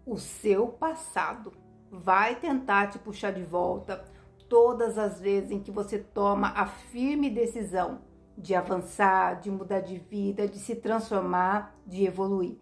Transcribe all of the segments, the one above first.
O seu passado vai tentar te puxar de volta todas as vezes em que você toma a firme decisão de avançar, de mudar de vida, de se transformar, de evoluir.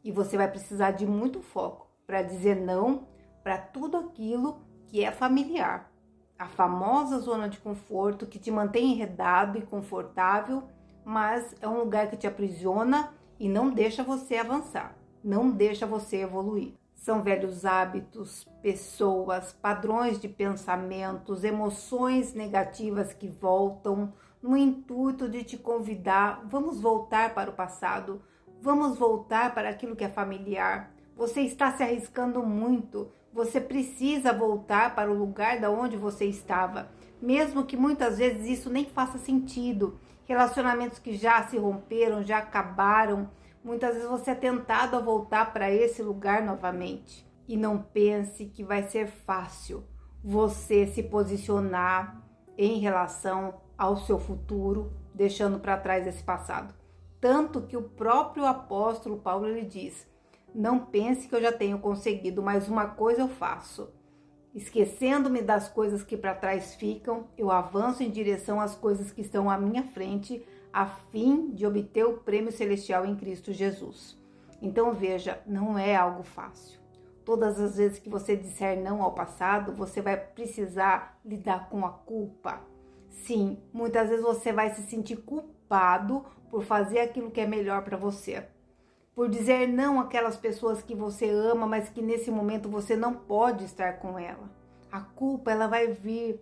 E você vai precisar de muito foco para dizer não para tudo aquilo que é familiar. A famosa zona de conforto que te mantém enredado e confortável, mas é um lugar que te aprisiona e não deixa você avançar, não deixa você evoluir. São velhos hábitos, pessoas, padrões de pensamentos, emoções negativas que voltam no intuito de te convidar. Vamos voltar para o passado, vamos voltar para aquilo que é familiar. Você está se arriscando muito, você precisa voltar para o lugar da onde você estava, mesmo que muitas vezes isso nem faça sentido. Relacionamentos que já se romperam, já acabaram, muitas vezes você é tentado a voltar para esse lugar novamente. E não pense que vai ser fácil você se posicionar em relação ao seu futuro, deixando para trás esse passado. Tanto que o próprio apóstolo Paulo ele diz: não pense que eu já tenho conseguido, mas uma coisa eu faço. Esquecendo-me das coisas que para trás ficam, eu avanço em direção às coisas que estão à minha frente, a fim de obter o prêmio celestial em Cristo Jesus. Então veja, não é algo fácil. Todas as vezes que você disser não ao passado, você vai precisar lidar com a culpa. Sim, muitas vezes você vai se sentir culpado por fazer aquilo que é melhor para você. Por dizer não àquelas pessoas que você ama, mas que nesse momento você não pode estar com ela. A culpa, ela vai vir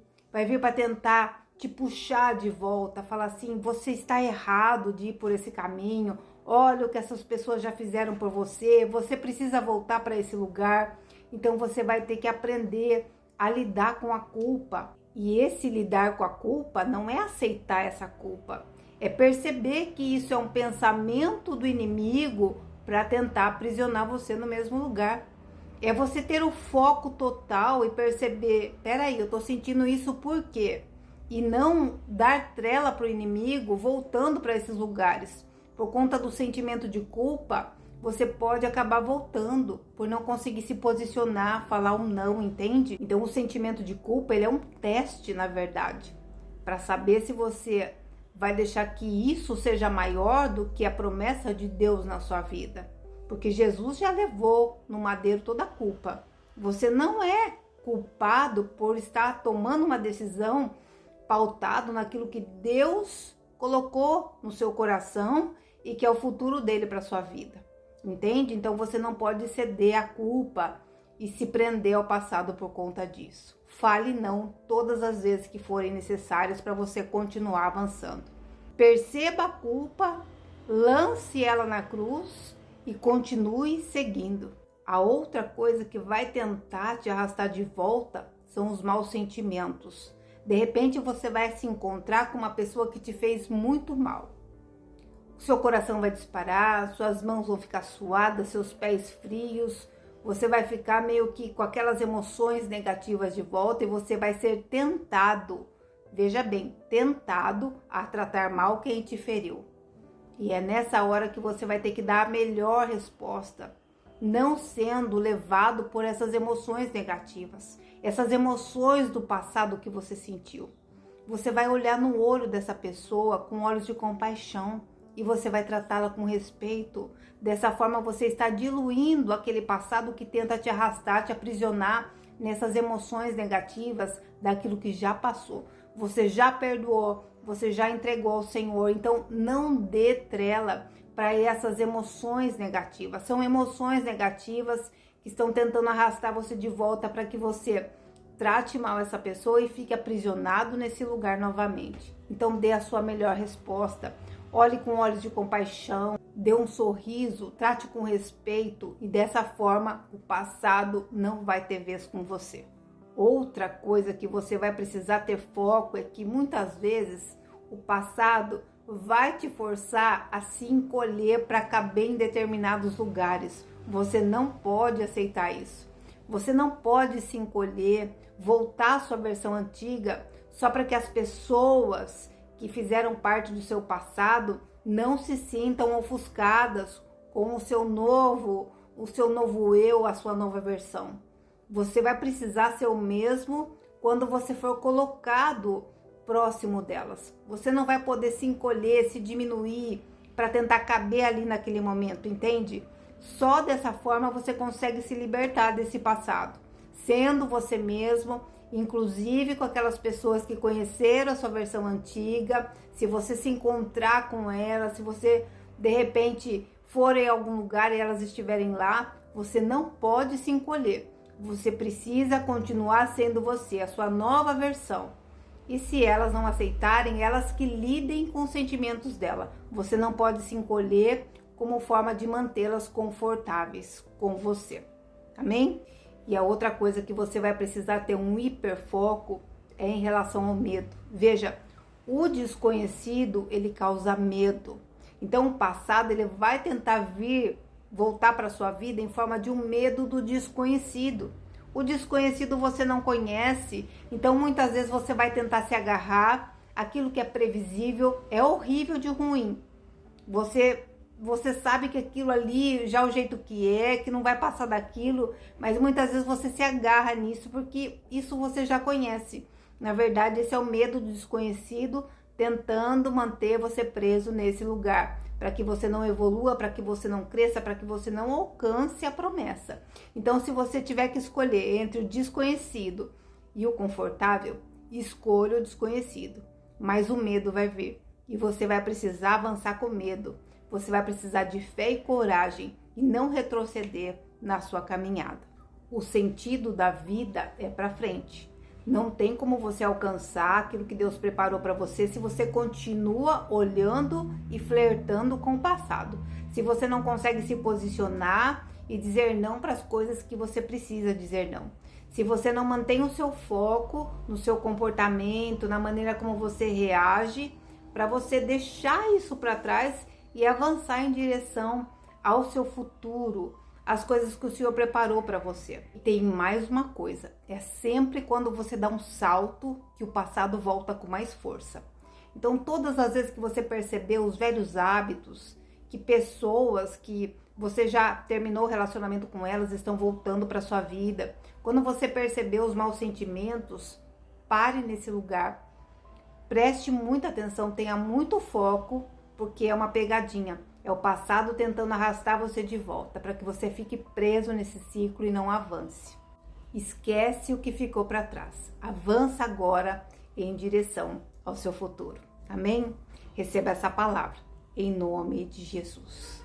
para tentar te puxar de volta, falar assim: você está errado de ir por esse caminho, olha o que essas pessoas já fizeram por você, você precisa voltar para esse lugar. Então você vai ter que aprender a lidar com a culpa. E esse lidar com a culpa não é aceitar essa culpa, é perceber que isso é um pensamento do inimigo para tentar aprisionar você no mesmo lugar. É você ter o foco total e perceber: peraí, eu tô sentindo isso por quê? E não dar trela para o inimigo voltando para esses lugares. Por conta do sentimento de culpa, você pode acabar voltando por não conseguir se posicionar, falar um não, entende? Então o sentimento de culpa, ele é um teste, na verdade, para saber se você vai deixar que isso seja maior do que a promessa de Deus na sua vida. Porque Jesus já levou no madeiro toda a culpa. Você não é culpado por estar tomando uma decisão pautado naquilo que Deus colocou no seu coração e que é o futuro dele para sua vida. Entende? Então você não pode ceder à culpa e se prender ao passado por conta disso. Fale não todas as vezes que forem necessárias para você continuar avançando. Perceba a culpa, lance ela na cruz e continue seguindo. A outra coisa que vai tentar te arrastar de volta são os maus sentimentos. De repente você vai se encontrar com uma pessoa que te fez muito mal. Seu coração vai disparar, suas mãos vão ficar suadas, seus pés frios. Você vai ficar meio que com aquelas emoções negativas de volta e você vai ser tentado, veja bem, tentado a tratar mal quem te feriu. E é nessa hora que você vai ter que dar a melhor resposta, não sendo levado por essas emoções negativas, essas emoções do passado que você sentiu. Você vai olhar no olho dessa pessoa com olhos de compaixão e você vai tratá-la com respeito. Dessa forma você está diluindo aquele passado que tenta te arrastar, te aprisionar nessas emoções negativas daquilo que já passou. Você já perdoou, você já entregou ao Senhor, então não dê trela para essas emoções negativas. São emoções negativas que estão tentando arrastar você de volta para que você trate mal essa pessoa e fique aprisionado nesse lugar novamente. Então dê a sua melhor resposta. Olhe com olhos de compaixão, dê um sorriso, trate com respeito e dessa forma o passado não vai ter vez com você. Outra coisa que você vai precisar ter foco é que muitas vezes o passado vai te forçar a se encolher para caber em determinados lugares. Você não pode aceitar isso. Você não pode se encolher, voltar à sua versão antiga só para que as pessoas que fizeram parte do seu passado não se sintam ofuscadas com o seu novo o seu novo eu, a sua nova versão. Você vai precisar ser o mesmo quando você for colocado próximo delas. Você não vai poder se encolher, se diminuir para tentar caber ali naquele momento, entende? Só dessa forma você consegue se libertar desse passado, sendo você mesmo, inclusive com aquelas pessoas que conheceram a sua versão antiga. Se você se encontrar com elas, se você de repente for em algum lugar e elas estiverem lá, você não pode se encolher. Você precisa continuar sendo você, a sua nova versão. E se elas não aceitarem, elas que lidem com os sentimentos dela. Você não pode se encolher como forma de mantê-las confortáveis com você. Amém? E a outra coisa que você vai precisar ter um hiperfoco é em relação ao medo. Veja, o desconhecido, ele causa medo. Então o passado, ele vai tentar voltar para sua vida em forma de um medo do desconhecido. O desconhecido você não conhece, então muitas vezes você vai tentar se agarrar. Aquilo que é previsível é horrível de ruim. Você sabe que aquilo ali já é o jeito que não vai passar daquilo, mas muitas vezes você se agarra nisso porque isso você já conhece. Na verdade, esse é o medo do desconhecido tentando manter você preso nesse lugar, para que você não evolua, para que você não cresça, para que você não alcance a promessa. Então, se você tiver que escolher entre o desconhecido e o confortável, escolha o desconhecido. Mas o medo vai vir e você vai precisar avançar com medo. Você vai precisar de fé e coragem e não retroceder na sua caminhada. O sentido da vida é para frente. Não tem como você alcançar aquilo que Deus preparou para você se você continua olhando e flertando com o passado. Se você não consegue se posicionar e dizer não para as coisas que você precisa dizer não. Se você não mantém o seu foco no seu comportamento, na maneira como você reage, para você deixar isso para trás e avançar em direção ao seu futuro, as coisas que o Senhor preparou para você. E tem mais uma coisa, é sempre quando você dá um salto que o passado volta com mais força. Então, todas as vezes que você percebeu os velhos hábitos, que pessoas que você já terminou o relacionamento com elas estão voltando para sua vida, quando você percebeu os maus sentimentos, pare nesse lugar, preste muita atenção, tenha muito foco, porque é uma pegadinha. É o passado tentando arrastar você de volta, para que você fique preso nesse ciclo e não avance. Esquece o que ficou para trás. Avança agora em direção ao seu futuro. Amém? Receba essa palavra em nome de Jesus.